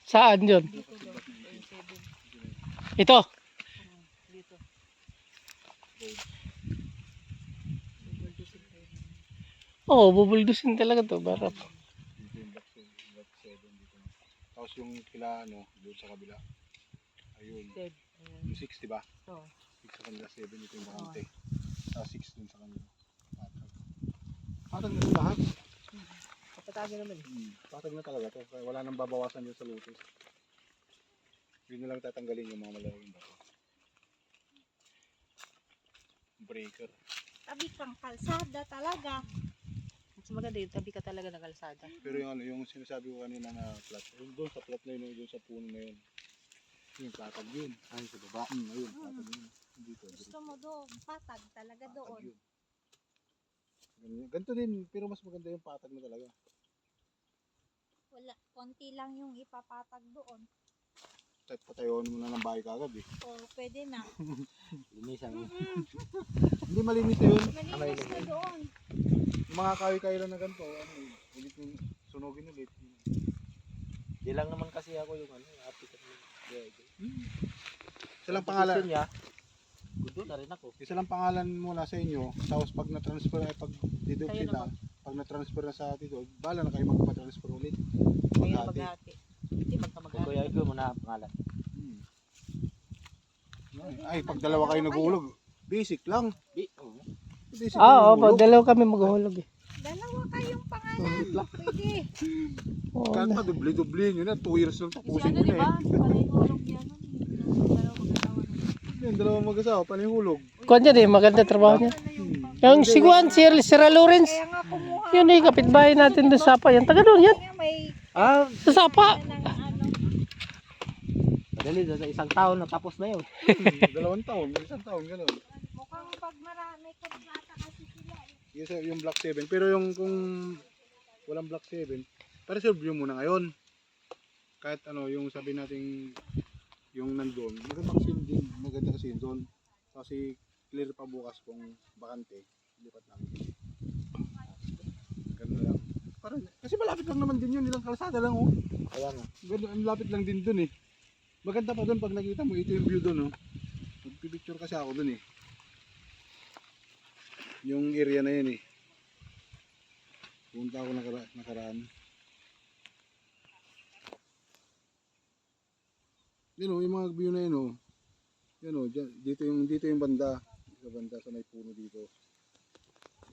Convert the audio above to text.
Saan yun? Dito daw. Yung 7. Ito. Dito. Bubuldusin tayo. Oo, bubuldusin talaga to. Barap. Dito yung block 7 dito. Tapos yung kila ano, doon sa kabila. Ayun. Dead. Yung 6 diba? So, 6 sa kanila, 7 dito yung bakante. Tapos 6 dun sa kanila. Patag. Patag na ito lahat. kapatagin naman. Patag na talaga to. Kaya wala nang babawasan dyan sa lutis. Yun na lang tatanggalin yung mga malaking bato. Breaker. Tabi kang kalsada talaga. Mas maganda yun, tabi ka talaga ng kalsada. Pero yung ano, yung sinasabi ko kanina na plat. Yung doon sa plat na yun, doon sa puno na yun. Yung patag yun. Ay, sa baba. Ayun, patag yun. Dito. Gusto mo doon, patag talaga Patag doon. yun. Ganito din, pero mas maganda yung patag na talaga. Wala, konti lang yung ipapatag doon. Kahit patayon mo na ng bahay kagad eh. O, pwede na. Linisan mo. Hindi malinis na yun. Malinis na doon. Yung mga kawi-kawi lang na ganito, ano, ulit yung sunugin ulit. Di lang naman kasi ako yung ano, applicant mo. Isa lang pangalan. Niya, good na rin ako. Isa lang pangalan muna sa inyo. Tapos pag na-transfer, pag didog Kayo sila, pag na-transfer na sa dito, bala na kayo magpa-transfer ulit. Ngayon Maghati. maghati. Hindi Kung magkamagati. kuya ikaw mo na pangalan. Hmm. Ay, pag dalawa kayo naguhulog, basic lang. Oo. Basic Ah, lang opo. yung Dalawa kami maghulog eh. Dalawa kayong pangalan. Pwede. Oo. Kanta, dubli-dubli yun na. 2 years lang Si tapusin ano, yun di eh. ba? Palihulog yan. Dalawa mag-asawa na. Yung dalawang mag-asawa, panihulog. Kuwan dyan eh. Maganda trabaho niya. Yung si Juan, si Sierra Lawrence. Kaya nga kumuha. Yun eh, kapitbahay natin doon sa Sapa. Yan, taga doon yan. Kaya may Ah, Sa Sapa. ng ano. madali sa isang taon na tapos na yun. 2 taon, 1 taon, gano'n. Mukhang pag marami kontrata kasi sila eh. Yung block 7. Pero yung kung walang block 7, pa-reserve nyo muna ngayon. Kahit ano, yung sabi natin yung nandun, maganda kasi yun doon. Kasi clear pa bukas kung bakante, lipat namin. Ganda lang. Parang, kasi malapit lang naman din yun, nilang kalsada lang oh. Kaya nga. Ganda, ang lapit lang din dun eh. Maganda pa dun pag nakita mo, ito yung view dun oh. Magpipicture kasi ako dun eh. Yung area na yun eh. Punta ako nakaraan. Yun oh, yung mga view na yun oh. Yun oh, dito yung banda. Sa banda sa may puno dito.